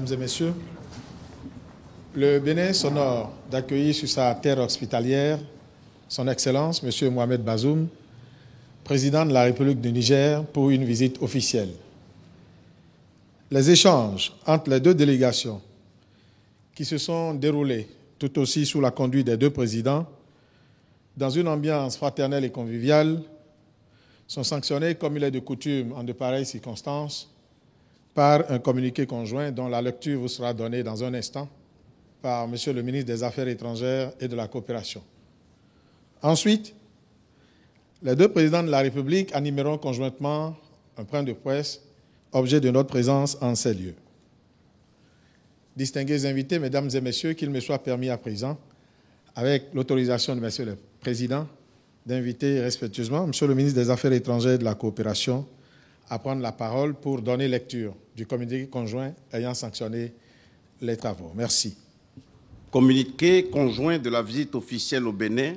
Mesdames et Messieurs, le Bénin s'honore d'accueillir sur sa terre hospitalière Son Excellence, M. Mohamed Bazoum, président de la République du Niger, pour une visite officielle. Les échanges entre les deux délégations, qui se sont déroulés tout aussi sous la conduite des deux présidents, dans une ambiance fraternelle et conviviale, sont sanctionnés, comme il est de coutume en de pareilles circonstances, par un communiqué conjoint dont la lecture vous sera donnée dans un instant par M. le ministre des Affaires étrangères et de la Coopération. Ensuite, les deux présidents de la République animeront conjointement un point de presse, objet de notre présence en ces lieux. Distingués invités, Mesdames et Messieurs, qu'il me soit permis à présent, avec l'autorisation de M. le Président, d'inviter respectueusement M. le ministre des Affaires étrangères et de la Coopération à prendre la parole pour donner lecture du communiqué conjoint ayant sanctionné les travaux. Merci. Communiqué conjoint de la visite officielle au Bénin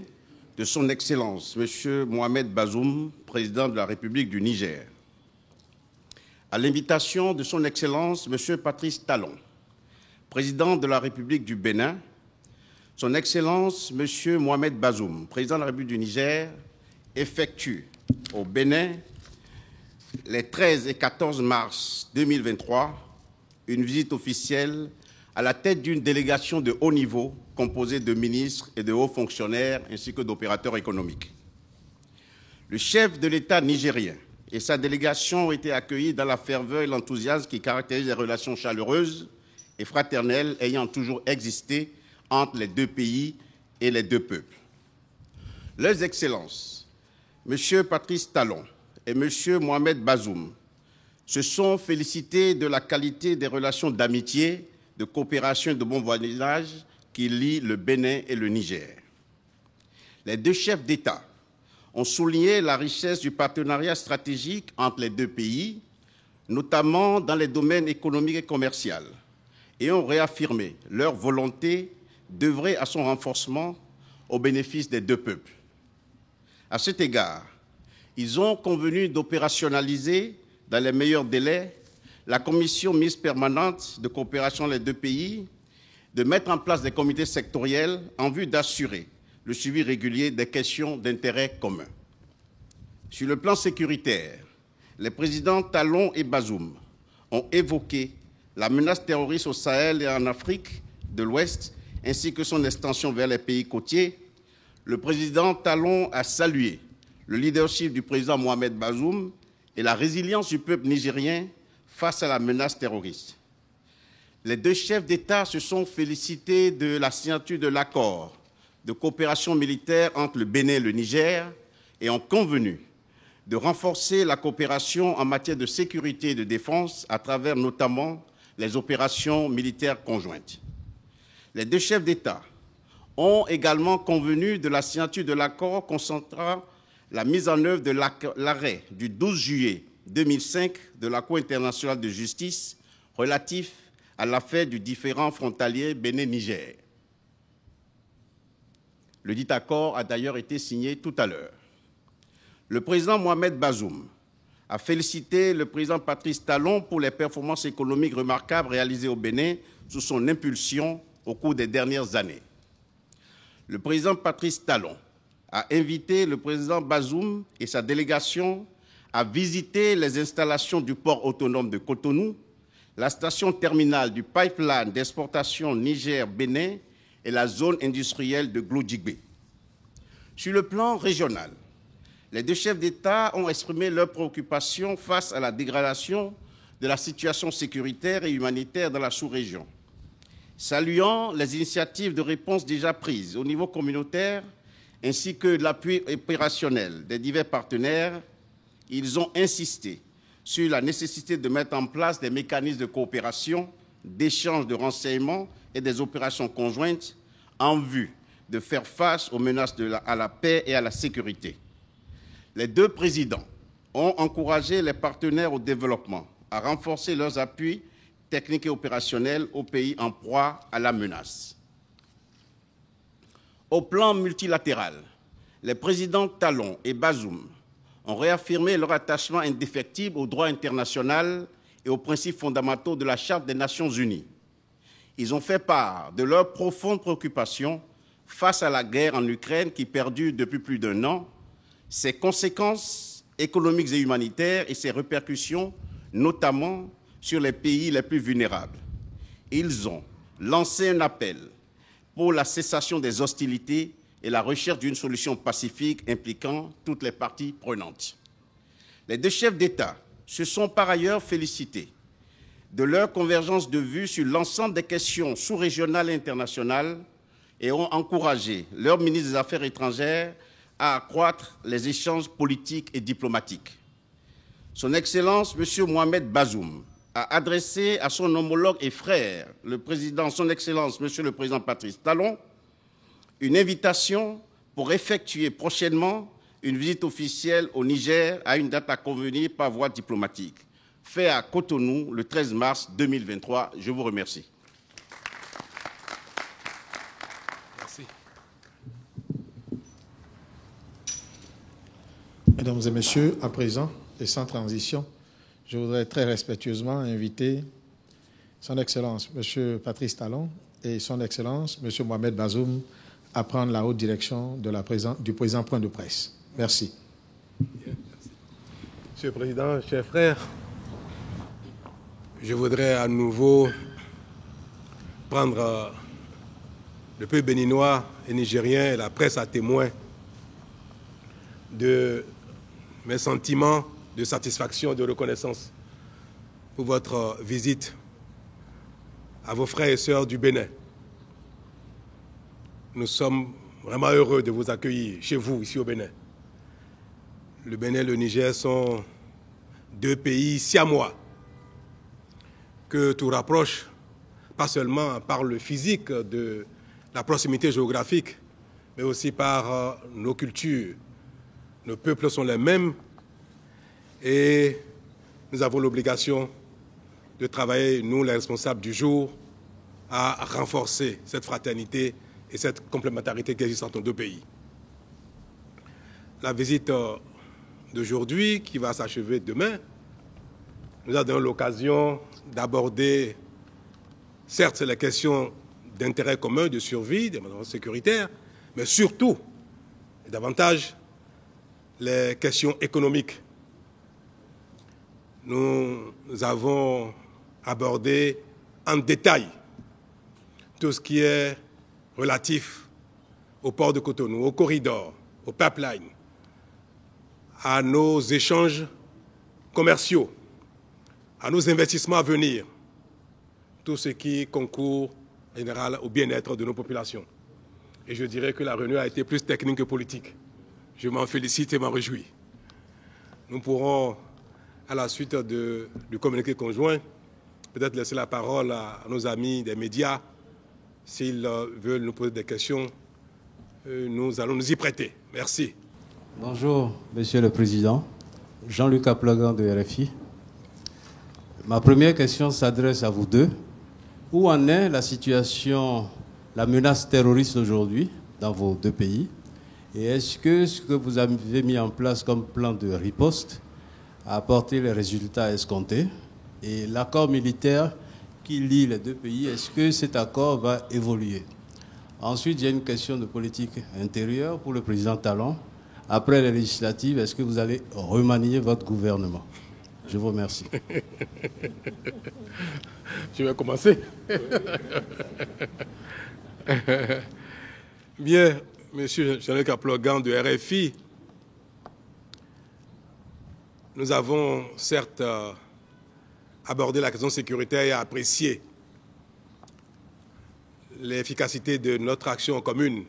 de Son Excellence, M. Mohamed Bazoum, président de la République du Niger. À l'invitation de Son Excellence, M. Patrice Talon, président de la République du Bénin, Son Excellence, M. Mohamed Bazoum, président de la République du Niger, effectue au Bénin les 13 et 14 mars 2023 une visite officielle à la tête d'une délégation de haut niveau composée de ministres et de hauts fonctionnaires ainsi que d'opérateurs économiques. Le chef de l'État nigérien et sa délégation ont été accueillis dans la ferveur et l'enthousiasme qui caractérisent les relations chaleureuses et fraternelles ayant toujours existé entre les deux pays et les deux peuples. Leurs Excellences, M. Patrice Talon et M. Mohamed Bazoum se sont félicités de la qualité des relations d'amitié, de coopération et de bon voisinage qui lient le Bénin et le Niger. Les deux chefs d'État ont souligné la richesse du partenariat stratégique entre les deux pays, notamment dans les domaines économiques et commerciaux, et ont réaffirmé leur volonté d'œuvrer à son renforcement au bénéfice des deux peuples. À cet égard, ils ont convenu d'opérationnaliser dans les meilleurs délais la commission mixte permanente de coopération des deux pays, de mettre en place des comités sectoriels en vue d'assurer le suivi régulier des questions d'intérêt commun. Sur le plan sécuritaire, les présidents Talon et Bazoum ont évoqué la menace terroriste au Sahel et en Afrique de l'Ouest, ainsi que son extension vers les pays côtiers. Le président Talon a salué le leadership du président Mohamed Bazoum et la résilience du peuple nigérien face à la menace terroriste. Les deux chefs d'État se sont félicités de la signature de l'accord de coopération militaire entre le Bénin et le Niger et ont convenu de renforcer la coopération en matière de sécurité et de défense à travers notamment les opérations militaires conjointes. Les deux chefs d'État ont également convenu de la signature de l'accord concentrant la mise en œuvre de l'arrêt du 12 juillet 2005 de la Cour internationale de justice relatif à l'affaire du différend frontalier Bénin-Niger. Le dit accord a d'ailleurs été signé tout à l'heure. Le président Mohamed Bazoum a félicité le président Patrice Talon pour les performances économiques remarquables réalisées au Bénin sous son impulsion au cours des dernières années. Le président Patrice Talon a invité le président Bazoum et sa délégation à visiter les installations du port autonome de Cotonou, la station terminale du pipeline d'exportation Niger-Bénin et la zone industrielle de Glodjigbe. Sur le plan régional, les deux chefs d'État ont exprimé leurs préoccupations face à la dégradation de la situation sécuritaire et humanitaire dans la sous-région. Saluant les initiatives de réponse déjà prises au niveau communautaire ainsi que l'appui opérationnel des divers partenaires, ils ont insisté sur la nécessité de mettre en place des mécanismes de coopération, d'échange de renseignements et des opérations conjointes en vue de faire face aux menaces à la paix et à la sécurité. Les deux présidents ont encouragé les partenaires au développement à renforcer leurs appuis techniques et opérationnels aux pays en proie à la menace. Au plan multilatéral, les présidents Talon et Bazoum ont réaffirmé leur attachement indéfectible au droit international et aux principes fondamentaux de la Charte des Nations Unies, Ils ont fait part de leurs profondes préoccupations face à la guerre en Ukraine qui perdure depuis plus d'1 an, ses conséquences économiques et humanitaires et ses répercussions, notamment sur les pays les plus vulnérables. Ils ont lancé un appel pour la cessation des hostilités et la recherche d'une solution pacifique impliquant toutes les parties prenantes. Les 2 chefs d'État se sont par ailleurs félicités de leur convergence de vues sur l'ensemble des questions sous-régionales et internationales et ont encouragé leur ministre des Affaires étrangères à accroître les échanges politiques et diplomatiques. Son Excellence, M. Mohamed Bazoum, a adressé à son homologue et frère, le président, son Excellence, M. le Président Patrice Talon, une invitation pour effectuer prochainement une visite officielle au Niger à une date à convenir par voie diplomatique, fait à Cotonou le 13 mars 2023. Je vous remercie. Merci. Mesdames et messieurs, à présent, et sans transition, je voudrais très respectueusement inviter son Excellence, M. Patrice Talon, et son Excellence, M. Mohamed Bazoum, à prendre la haute direction du présent point de presse. Merci. Monsieur le Président, chers frères, je voudrais à nouveau prendre le peuple béninois et nigérien et la presse à témoin de mes sentiments de satisfaction et de reconnaissance pour votre visite à vos frères et sœurs du Bénin. Nous sommes vraiment heureux de vous accueillir chez vous, ici au Bénin. Le Bénin et le Niger sont 2 pays siamois que tout rapproche, pas seulement par le physique de la proximité géographique, mais aussi par nos cultures. Nos peuples sont les mêmes et nous avons l'obligation de travailler, nous les responsables du jour, à renforcer cette fraternité et cette complémentarité qui existe entre nos 2 pays. La visite d'aujourd'hui, qui va s'achever demain, nous a donné l'occasion d'aborder, certes, les questions d'intérêt commun, de survie, de sécuritaire, mais surtout, et davantage, les questions économiques. Nous avons abordé en détail tout ce qui est relatif au port de Cotonou, au corridor, au pipeline, à nos échanges commerciaux, à nos investissements à venir, tout ce qui concourt en général au bien-être de nos populations. Et je dirais que la réunion a été plus technique que politique. Je m'en félicite et m'en réjouis. Nous pourrons, à la suite du communiqué conjoint, peut-être laisser la parole à nos amis des médias. S'ils veulent nous poser des questions, nous allons nous y prêter. Merci. Bonjour, Monsieur le Président. Jean-Luc Aplogan de RFI. Ma première question s'adresse à vous 2. Où en est la situation, la menace terroriste aujourd'hui dans vos 2 pays? Et est-ce que ce que vous avez mis en place comme plan de riposte a apporté les résultats escomptés? Et l'accord militaire qui lie les 2 pays, est-ce que cet accord va évoluer? Ensuite, j'ai une question de politique intérieure pour le président Talon. Après les législatives, est-ce que vous allez remanier votre gouvernement? Je vous remercie. Je vais commencer. Bien, Monsieur Jean-Luc Aplogan de RFI, nous avons certes abordé la question sécuritaire et apprécié l'efficacité de notre action commune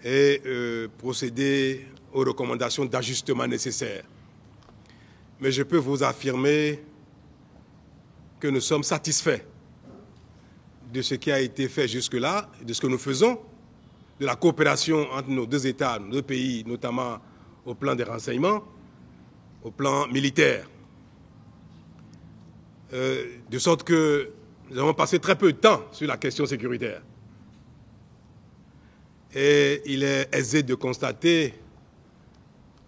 et procéder aux recommandations d'ajustement nécessaires. Mais je peux vous affirmer que nous sommes satisfaits de ce qui a été fait jusque-là, de ce que nous faisons, de la coopération entre nos 2 États, nos 2 pays, notamment au plan des renseignements, au plan militaire. De sorte que nous avons passé très peu de temps sur la question sécuritaire. Et il est aisé de constater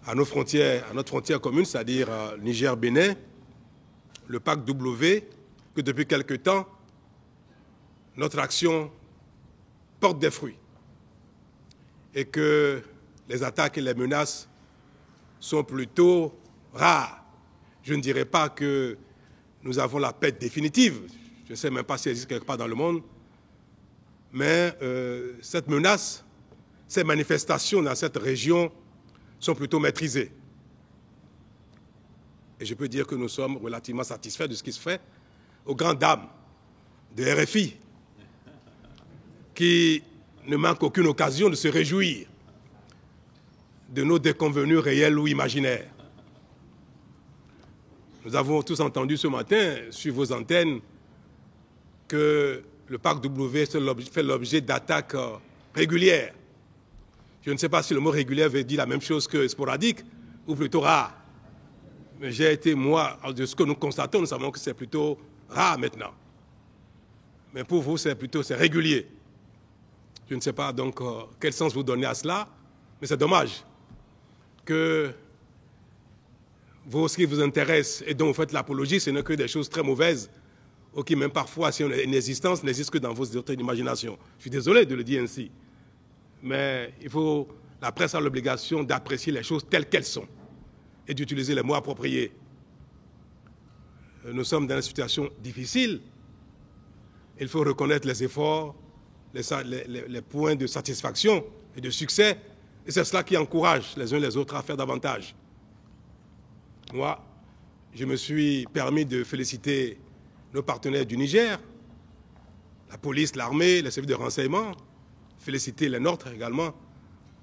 à nos frontières, à notre frontière commune, c'est-à-dire Niger-Bénin, le pacte W, que depuis quelque temps, notre action porte des fruits et que les attaques et les menaces sont plutôt rares. Je ne dirais pas que nous avons la paix définitive, je ne sais même pas si elle existe quelque part dans le monde, mais cette menace, ces manifestations dans cette région sont plutôt maîtrisées. Et je peux dire que nous sommes relativement satisfaits de ce qui se fait aux grandes dames de RFI, qui ne manquent aucune occasion de se réjouir de nos déconvenues réelles ou imaginaires. Nous avons tous entendu ce matin, sur vos antennes, que le parc W fait l'objet d'attaques régulières. Je ne sais pas si le mot régulier veut dire la même chose que sporadique, ou plutôt rare. Mais j'ai été, moi, de ce que nous constatons, nous savons que c'est plutôt rare maintenant. Mais pour vous, c'est régulier. Je ne sais pas donc quel sens vous donnez à cela, mais c'est dommage que vous, ce qui vous intéresse et dont vous faites l'apologie, ce n'est que des choses très mauvaises, ou qui même parfois, si on a une existence, n'existe que dans vos autres imaginations. Je suis désolé de le dire ainsi, mais la presse a l'obligation d'apprécier les choses telles qu'elles sont et d'utiliser les mots appropriés. Nous sommes dans une situation difficile. Il faut reconnaître les efforts, les points de satisfaction et de succès, et c'est cela qui encourage les uns les autres à faire davantage. Moi, je me suis permis de féliciter nos partenaires du Niger, la police, l'armée, les services de renseignement, féliciter les nôtres également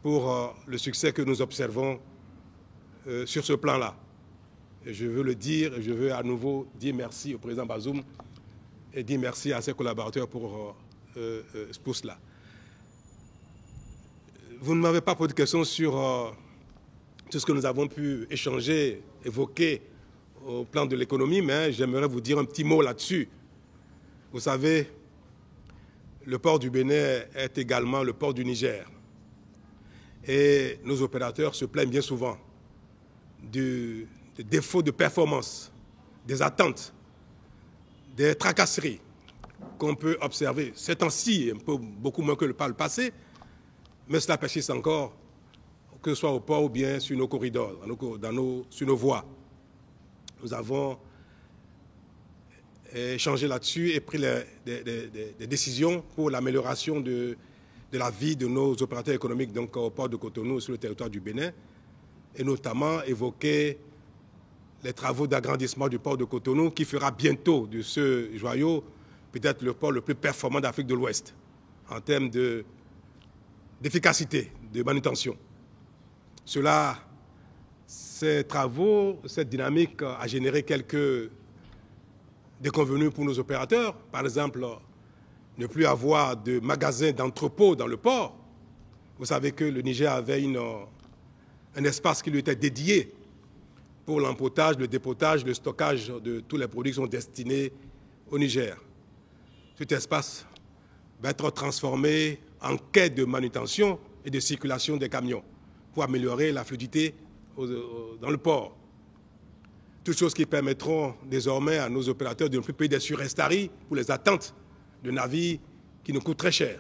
pour le succès que nous observons sur ce plan-là. Et je veux le dire, et je veux à nouveau dire merci au président Bazoum et dire merci à ses collaborateurs pour cela. Vous ne m'avez pas posé de questions sur tout ce que nous avons pu échanger, évoquer au plan de l'économie, mais j'aimerais vous dire un petit mot là-dessus. Vous savez, le port du Bénin est également le port du Niger. Et nos opérateurs se plaignent bien souvent des défauts de performance, des attentes, des tracasseries qu'on peut observer ces temps-ci, beaucoup moins que par le passé, mais cela persiste encore, que ce soit au port ou bien sur nos corridors, sur nos voies. Nous avons échangé là-dessus et pris des décisions pour l'amélioration de la vie de nos opérateurs économiques donc au port de Cotonou sur le territoire du Bénin, et notamment évoquer les travaux d'agrandissement du port de Cotonou qui fera bientôt de ce joyau peut-être le port le plus performant d'Afrique de l'Ouest en termes d'efficacité, de manutention. Ces travaux, cette dynamique a généré quelques déconvenues pour nos opérateurs. Par exemple, ne plus avoir de magasins d'entrepôt dans le port. Vous savez que le Niger avait un espace qui lui était dédié pour l'empotage, le dépotage, le stockage de tous les produits qui sont destinés au Niger. Cet espace va être transformé en quai de manutention et de circulation des camions pour améliorer la fluidité dans le port. Toutes choses qui permettront désormais à nos opérateurs de ne plus payer des surestaries pour les attentes de navires qui nous coûtent très cher.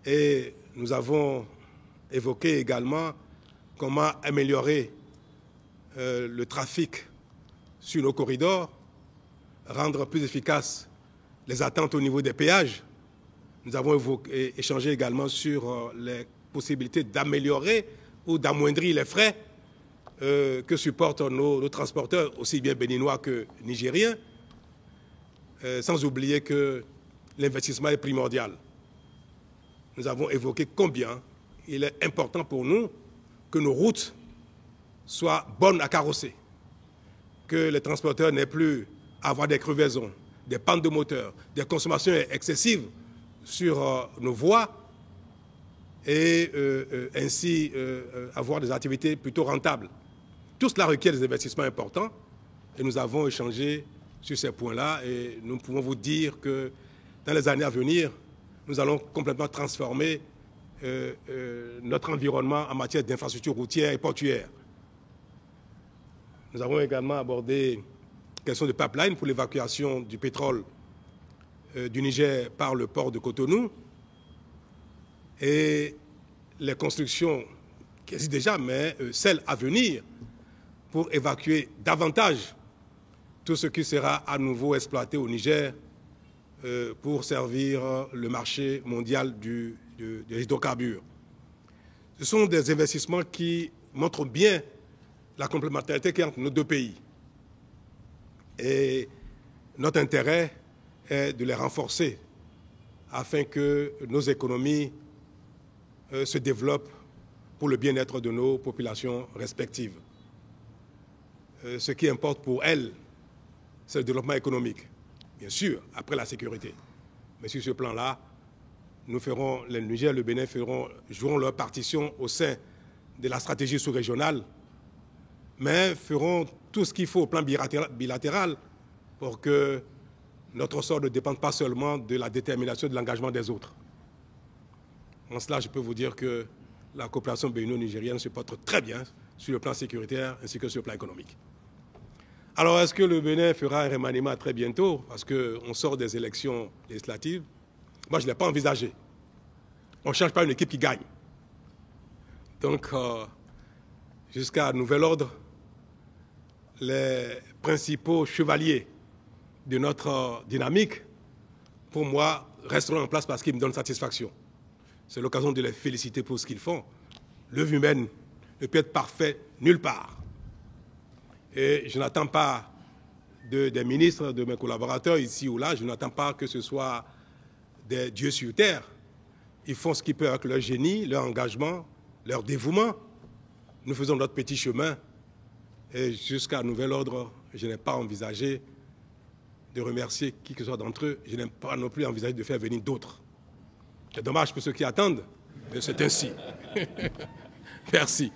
Et nous avons évoqué également comment améliorer le trafic sur nos corridors, rendre plus efficaces les attentes au niveau des péages. Nous avons échangé également sur les possibilités d'améliorer ou d'amoindrir les frais que supportent nos transporteurs, aussi bien béninois que nigériens, sans oublier que l'investissement est primordial. Nous avons évoqué combien il est important pour nous que nos routes soient bonnes à carrosser, que les transporteurs n'aient plus à avoir des crevaisons, des pannes de moteur, des consommations excessives sur nos voies et ainsi avoir des activités plutôt rentables. Tout cela requiert des investissements importants et nous avons échangé sur ces points-là et nous pouvons vous dire que dans les années à venir, nous allons complètement transformer notre environnement en matière d'infrastructures routières et portuaires. Nous avons également abordé la question de pipeline pour l'évacuation du pétrole du Niger par le port de Cotonou et les constructions qui existent déjà, mais celles à venir pour évacuer davantage tout ce qui sera à nouveau exploité au Niger pour servir le marché mondial des hydrocarbures. Ce sont des investissements qui montrent bien la complémentarité qu'il y a entre nos deux pays. Et notre intérêt est de les renforcer afin que nos économies se développent pour le bien-être de nos populations respectives. Ce qui importe pour elles, c'est le développement économique, bien sûr, après la sécurité. Mais sur ce plan-là, nous ferons, le Niger et le Bénin joueront leur partition au sein de la stratégie sous-régionale, mais feront tout ce qu'il faut au plan bilatéral pour que notre sort ne dépende pas seulement de la détermination et de l'engagement des autres. En cela, je peux vous dire que la coopération bénino-nigérienne se porte très bien sur le plan sécuritaire ainsi que sur le plan économique. Alors, est-ce que le Bénin fera un remaniement très bientôt? Parce qu'on sort des élections législatives. Moi, je ne l'ai pas envisagé. On ne change pas une équipe qui gagne. Donc, jusqu'à nouvel ordre, les principaux chevaliers de notre dynamique, pour moi, resteront en place parce qu'ils me donnent satisfaction. C'est l'occasion de les féliciter pour ce qu'ils font. L'œuvre humaine ne peut être parfaite nulle part. Et je n'attends pas des ministres, de mes collaborateurs ici ou là, je n'attends pas que ce soit des dieux sur terre. Ils font ce qu'ils peuvent avec leur génie, leur engagement, leur dévouement. Nous faisons notre petit chemin. Et jusqu'à nouvel ordre, je n'ai pas envisagé de remercier qui que ce soit d'entre eux. Je n'ai pas non plus envisagé de faire venir d'autres. C'est dommage pour ceux qui attendent, mais c'est ainsi. Merci.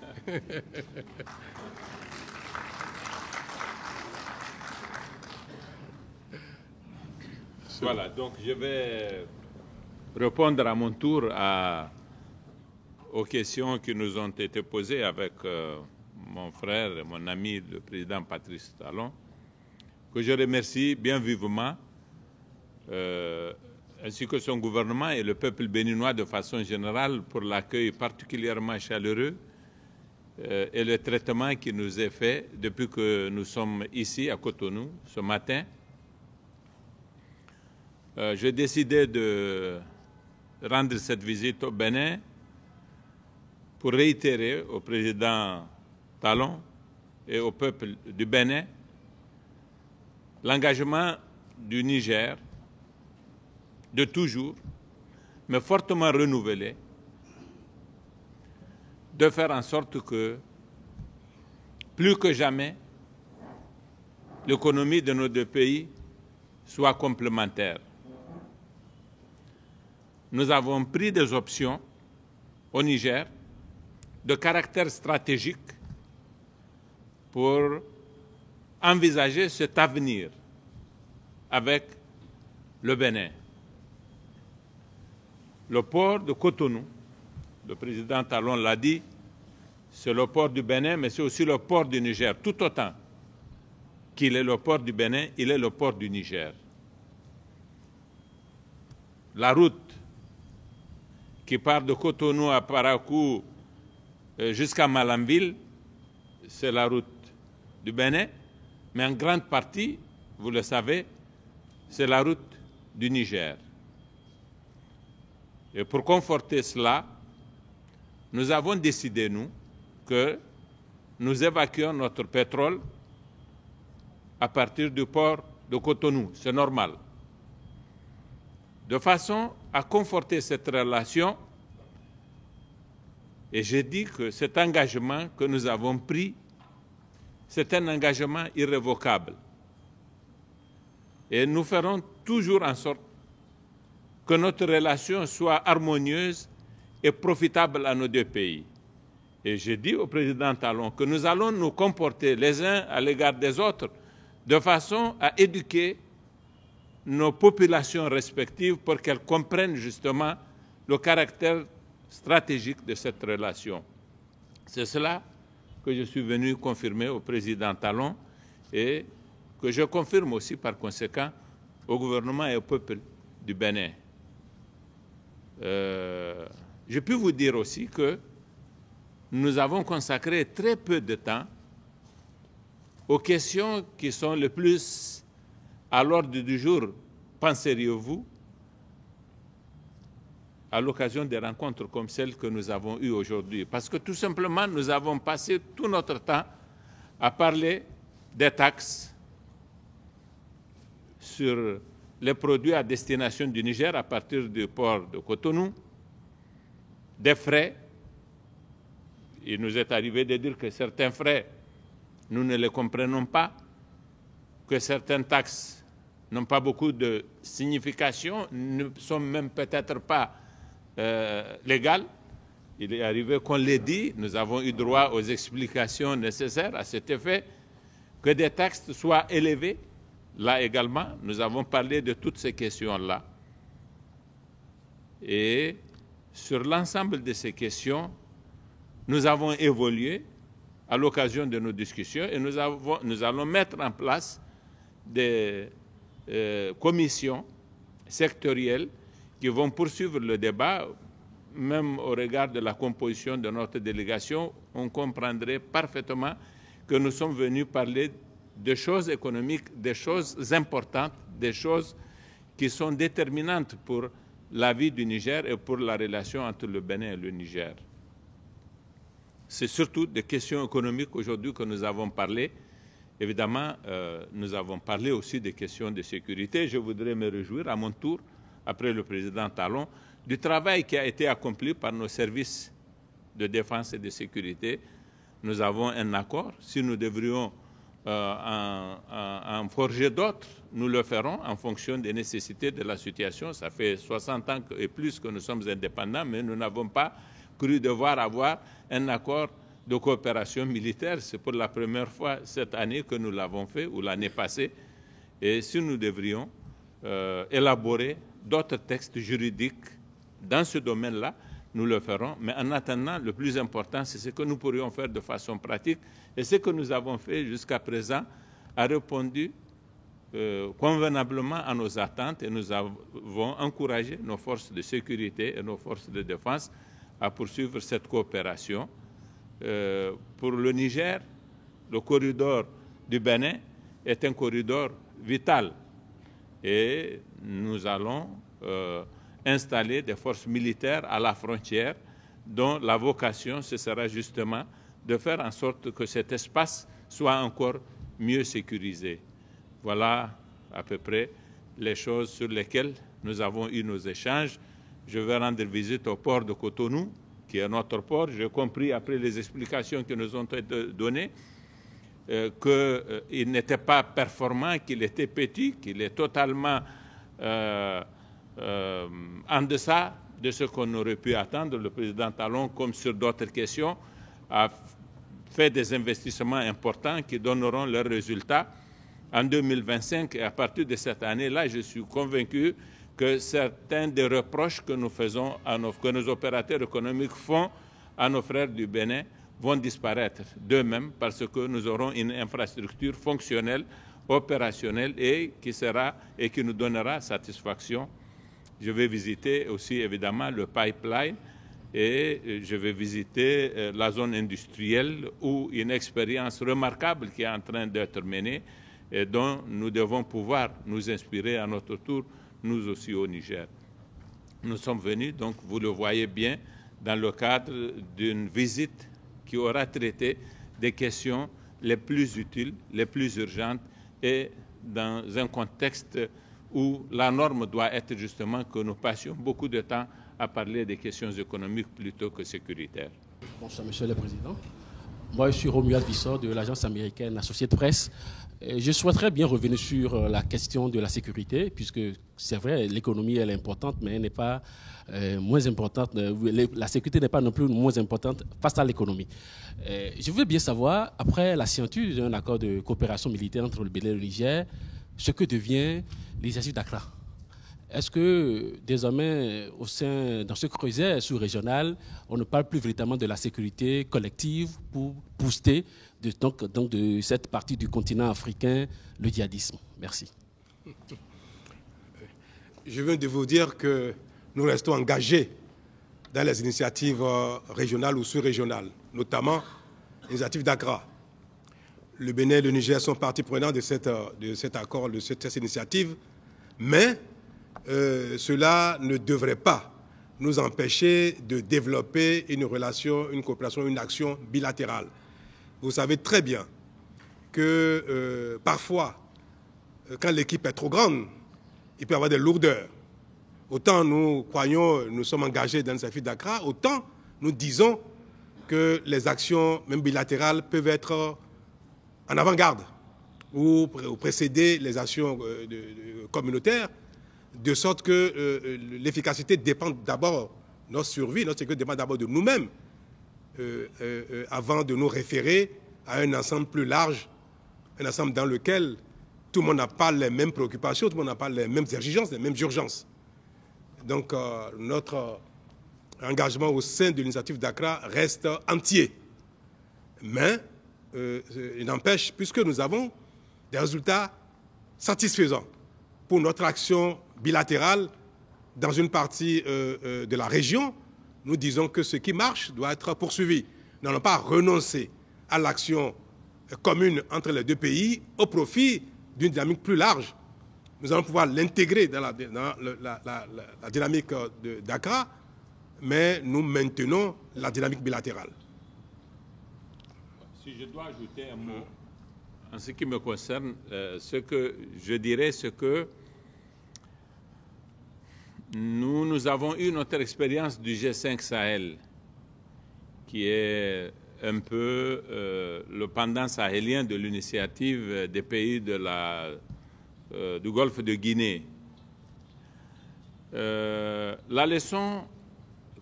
Voilà, donc je vais répondre à mon tour aux questions qui nous ont été posées avec mon frère et mon ami, le président Patrice Talon, que je remercie bien vivement, ainsi que son gouvernement et le peuple béninois de façon générale pour l'accueil particulièrement chaleureux et le traitement qui nous est fait depuis que nous sommes ici à Cotonou ce matin. J'ai décidé de rendre cette visite au Bénin pour réitérer au président Talon et au peuple du Bénin l'engagement du Niger de toujours, mais fortement renouvelé, de faire en sorte que, plus que jamais, l'économie de nos deux pays soit complémentaire. Nous avons pris des options au Niger de caractère stratégique pour envisager cet avenir avec le Bénin. Le port de Cotonou, le président Talon l'a dit, c'est le port du Bénin, mais c'est aussi le port du Niger, tout autant qu'il est le port du Bénin, il est le port du Niger. La route qui part de Cotonou à Parakou jusqu'à Malanville, c'est la route du Bénin, mais en grande partie, vous le savez, c'est la route du Niger. Et pour conforter cela, nous avons décidé, nous, que nous évacuons notre pétrole à partir du port de Cotonou. C'est normal. De façon à conforter cette relation, et j'ai dit que cet engagement que nous avons pris, c'est un engagement irrévocable. Et nous ferons toujours en sorte que notre relation soit harmonieuse et profitable à nos deux pays. Et j'ai dit au président Talon que nous allons nous comporter les uns à l'égard des autres de façon à éduquer nos populations respectives pour qu'elles comprennent justement le caractère stratégique de cette relation. C'est cela que je suis venu confirmer au président Talon et que je confirme aussi par conséquent au gouvernement et au peuple du Bénin. Je peux vous dire aussi que nous avons consacré très peu de temps aux questions qui sont le plus à l'ordre du jour, penseriez-vous, à l'occasion des rencontres comme celles que nous avons eues aujourd'hui. Parce que tout simplement, nous avons passé tout notre temps à parler des taxes sur les produits à destination du Niger à partir du port de Cotonou, des frais. Il nous est arrivé de dire que certains frais, nous ne les comprenons pas, que certaines taxes n'ont pas beaucoup de signification, ne sont même peut-être pas légales. Il est arrivé qu'on l'ait dit, nous avons eu droit aux explications nécessaires à cet effet, que des taxes soient élevées. Là également, nous avons parlé de toutes ces questions-là. Et sur l'ensemble de ces questions, nous avons évolué à l'occasion de nos discussions et nous allons mettre en place des commissions sectorielles qui vont poursuivre le débat. Même au regard de la composition de notre délégation, on comprendrait parfaitement que nous sommes venus parler de choses économiques, des choses importantes, des choses qui sont déterminantes pour la vie du Niger et pour la relation entre le Bénin et le Niger. C'est surtout des questions économiques aujourd'hui que nous avons parlé. Évidemment, nous avons parlé aussi des questions de sécurité. Je voudrais me réjouir à mon tour, après le président Talon, du travail qui a été accompli par nos services de défense et de sécurité. Nous avons un accord. Si nous devrions en forger d'autres, nous le ferons en fonction des nécessités de la situation. Ça fait 60 ans et plus que nous sommes indépendants, mais nous n'avons pas cru devoir avoir un accord de coopération militaire. C'est pour la première fois cette année que nous l'avons fait, ou l'année passée. Et si nous devrions élaborer d'autres textes juridiques dans ce domaine-là, nous le ferons. Mais en attendant, le plus important, c'est ce que nous pourrions faire de façon pratique. Et ce que nous avons fait jusqu'à présent a répondu convenablement à nos attentes et nous avons encouragé nos forces de sécurité et nos forces de défense à poursuivre cette coopération. Pour le Niger, le corridor du Bénin est un corridor vital et nous allons installer des forces militaires à la frontière dont la vocation, ce sera justement de faire en sorte que cet espace soit encore mieux sécurisé. Voilà à peu près les choses sur lesquelles nous avons eu nos échanges. Je vais rendre visite au port de Cotonou, qui est notre port. J'ai compris, après les explications qui nous ont été données, qu'il n'était pas performant, qu'il était petit, qu'il est totalement en deçà de ce qu'on aurait pu attendre. Le président Talon, comme sur d'autres questions, a fait des investissements importants qui donneront leurs résultats en 2025. Et à partir de cette année-là, je suis convaincu que certains des reproches que nous faisons, que nos opérateurs économiques font à nos frères du Bénin vont disparaître d'eux-mêmes parce que nous aurons une infrastructure fonctionnelle, opérationnelle et qui nous donnera satisfaction. Je vais visiter aussi évidemment le pipeline et je vais visiter la zone industrielle où une expérience remarquable qui est en train d'être menée et dont nous devons pouvoir nous inspirer à notre tour, nous aussi au Niger. Nous sommes venus, donc vous le voyez bien, dans le cadre d'une visite qui aura traité des questions les plus utiles, les plus urgentes et dans un contexte où la norme doit être justement que nous passions beaucoup de temps à parler des questions économiques plutôt que sécuritaires. Bonsoir, Monsieur le Président. Moi, je suis Romuald Vissor de l'agence américaine Associated Press. Je souhaiterais bien revenir sur la question de la sécurité, puisque c'est vrai, l'économie elle est importante, mais elle n'est pas moins importante. La sécurité n'est pas non plus moins importante face à l'économie. Je veux bien savoir, après la signature d'un accord de coopération militaire entre le Bénin et le Niger, ce que devient l'initiative d'Accra. Est-ce que désormais, dans ce creuset sous-régional, on ne parle plus véritablement de la sécurité collective pour booster de cette partie du continent africain le djihadisme? Merci. je viens de vous dire que nous restons engagés dans les initiatives régionales ou sous-régionales, notamment l'initiative d'Accra. Le Bénin et le Niger sont partie prenante de cet accord, de cette initiative, mais cela ne devrait pas nous empêcher de développer une relation, une coopération, une action bilatérale. Vous savez très bien que parfois, quand l'équipe est trop grande, il peut y avoir des lourdeurs. Autant nous croyons, nous sommes engagés dans cette file d'Accra, autant nous disons que les actions, même bilatérales, peuvent être en avant-garde ou précéder les actions communautaires, de sorte que l'efficacité dépend d'abord, notre survie, notre sécurité dépend d'abord de nous-mêmes, avant de nous référer à un ensemble plus large, un ensemble dans lequel tout le monde n'a pas les mêmes préoccupations, tout le monde n'a pas les mêmes exigences, les mêmes urgences. Donc notre engagement au sein de l'initiative d'Accra reste entier. Mais il n'empêche, puisque nous avons des résultats satisfaisants pour notre action bilatérale dans une partie de la région, nous disons que ce qui marche doit être poursuivi. Nous n'allons pas renoncer à l'action commune entre les deux pays au profit d'une dynamique plus large. Nous allons pouvoir l'intégrer dans la dynamique d'Accra, mais nous maintenons la dynamique bilatérale. Si je dois ajouter un mot, en ce qui me concerne, ce que je dirais, c'est que nous avons eu notre expérience du G5 Sahel, qui est un peu le pendant sahélien de l'initiative des pays du Golfe de Guinée. La leçon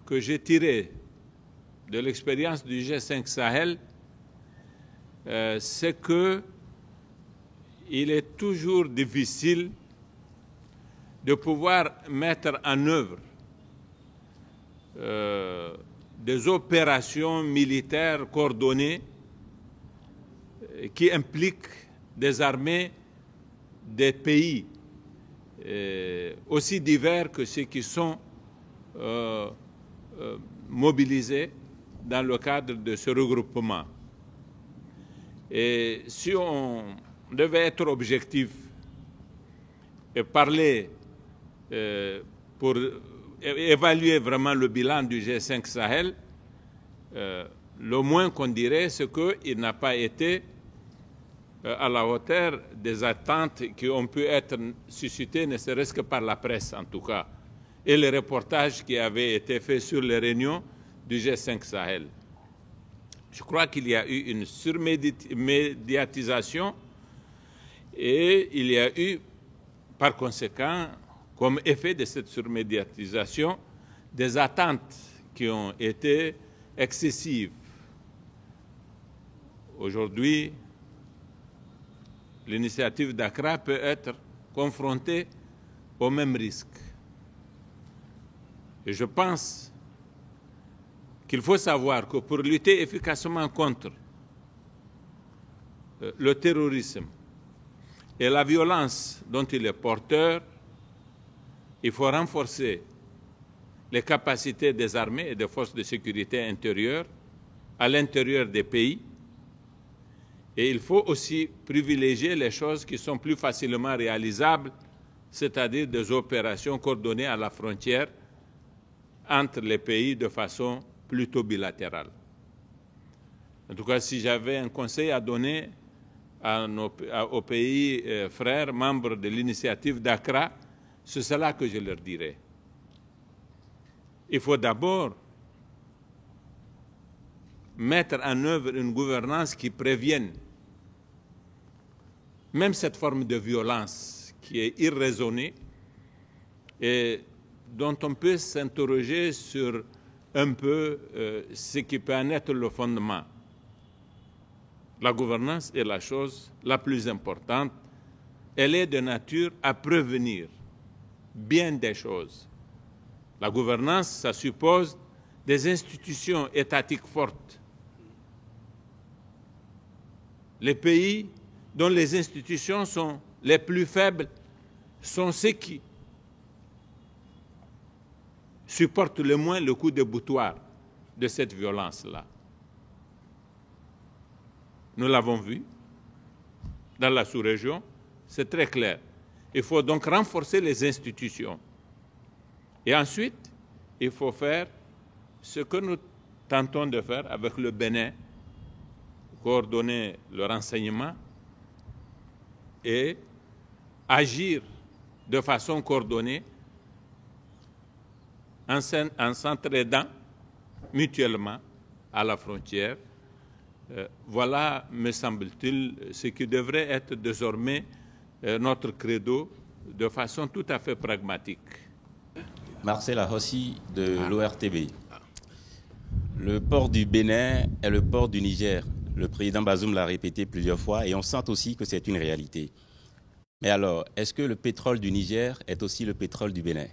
que j'ai tirée de l'expérience du G5 Sahel, c'est qu'il est toujours difficile de pouvoir mettre en œuvre des opérations militaires coordonnées qui impliquent des armées des pays aussi divers que ceux qui sont mobilisés dans le cadre de ce regroupement. Et si on devait être objectif et parler pour évaluer vraiment le bilan du G5 Sahel, le moins qu'on dirait, c'est qu'il n'a pas été à la hauteur des attentes qui ont pu être suscitées, ne serait-ce que par la presse en tout cas, et les reportages qui avaient été faits sur les réunions du G5 Sahel. Je crois qu'il y a eu une surmédiatisation et il y a eu, par conséquent, comme effet de cette surmédiatisation, des attentes qui ont été excessives. Aujourd'hui, l'initiative d'Accra peut être confrontée au même risque. Et je pense qu'il faut savoir que pour lutter efficacement contre le terrorisme et la violence dont il est porteur, il faut renforcer les capacités des armées et des forces de sécurité intérieure à l'intérieur des pays. Et il faut aussi privilégier les choses qui sont plus facilement réalisables, c'est-à-dire des opérations coordonnées à la frontière entre les pays de façon plutôt bilatérale. En tout cas, si j'avais un conseil à donner aux pays frères, membres de l'initiative d'Accra, c'est cela que je leur dirais. Il faut d'abord mettre en œuvre une gouvernance qui prévienne même cette forme de violence qui est irraisonnée et dont on peut s'interroger sur un peu ce qui peut en être le fondement. La gouvernance est la chose la plus importante. Elle est de nature à prévenir bien des choses. La gouvernance, ça suppose des institutions étatiques fortes. Les pays dont les institutions sont les plus faibles sont ceux qui supportent le moins le coup de boutoir de cette violence-là. Nous l'avons vu dans la sous-région, c'est très clair. Il faut donc renforcer les institutions. Et ensuite, il faut faire ce que nous tentons de faire avec le Bénin, coordonner le renseignement et agir de façon coordonnée en s'entraidant mutuellement à la frontière. Voilà, me semble-t-il, ce qui devrait être désormais notre credo de façon tout à fait pragmatique. Marcel Ahossi de l'ORTB. Le port du Bénin est le port du Niger. Le président Bazoum l'a répété plusieurs fois et on sent aussi que c'est une réalité. Mais alors, est-ce que le pétrole du Niger est aussi le pétrole du Bénin?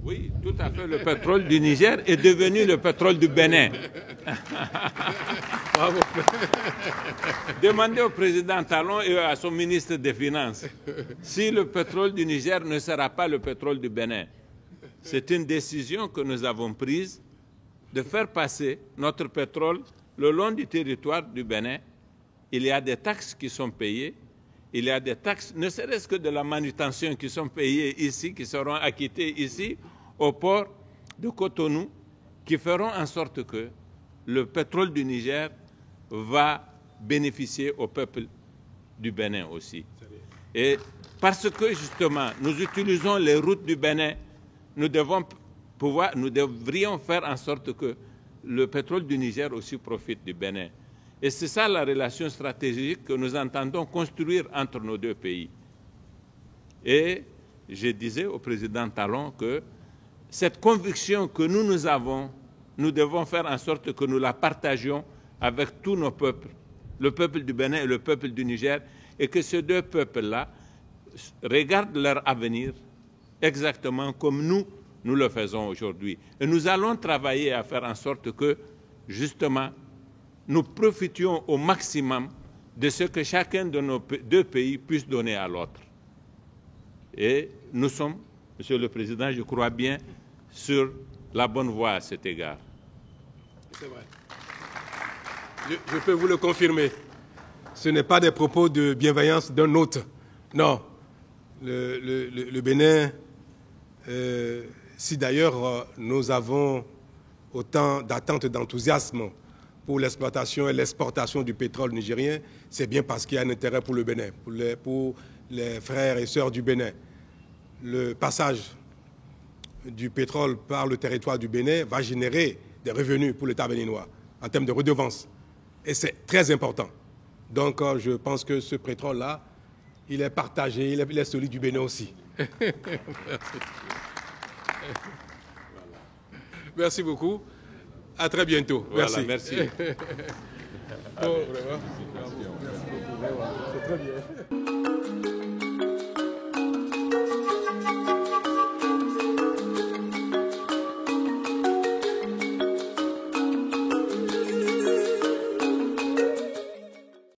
Oui, tout à fait. Le pétrole du Niger est devenu le pétrole du Bénin. Bravo. Demandez au président Talon et à son ministre des Finances si le pétrole du Niger ne sera pas le pétrole du Bénin. C'est une décision que nous avons prise de faire passer notre pétrole le long du territoire du Bénin. Il y a des taxes qui sont payées. Il y a des taxes, ne serait-ce que de la manutention, qui sont payées ici, qui seront acquittées ici, au port de Cotonou, qui feront en sorte que le pétrole du Niger va bénéficier au peuple du Bénin aussi. Et parce que, justement, nous utilisons les routes du Bénin, nous devrions faire en sorte que le pétrole du Niger aussi profite du Bénin. Et c'est ça la relation stratégique que nous entendons construire entre nos deux pays. Et je disais au président Talon que cette conviction que nous avons, nous devons faire en sorte que nous la partagions avec tous nos peuples, le peuple du Bénin et le peuple du Niger, et que ces deux peuples-là regardent leur avenir exactement comme nous le faisons aujourd'hui. Et nous allons travailler à faire en sorte que, justement, nous profitions au maximum de ce que chacun de nos deux pays puisse donner à l'autre. Et nous sommes, Monsieur le Président, je crois bien, sur la bonne voie à cet égard. C'est vrai. Je peux vous le confirmer. Ce n'est pas des propos de bienveillance d'un autre. Non. Le Bénin, si d'ailleurs nous avons autant d'attentes et d'enthousiasme pour l'exploitation et l'exportation du pétrole nigérien, c'est bien parce qu'il y a un intérêt pour le Bénin, pour les frères et sœurs du Bénin. Le passage du pétrole par le territoire du Bénin va générer des revenus pour l'État béninois en termes de redevances. Et c'est très important. Donc je pense que ce pétrole-là, il est partagé, il est celui du Bénin aussi. Merci. Merci beaucoup. À très bientôt. Voilà, merci. merci. Bon, vraiment. Merci beaucoup. C'est très bien.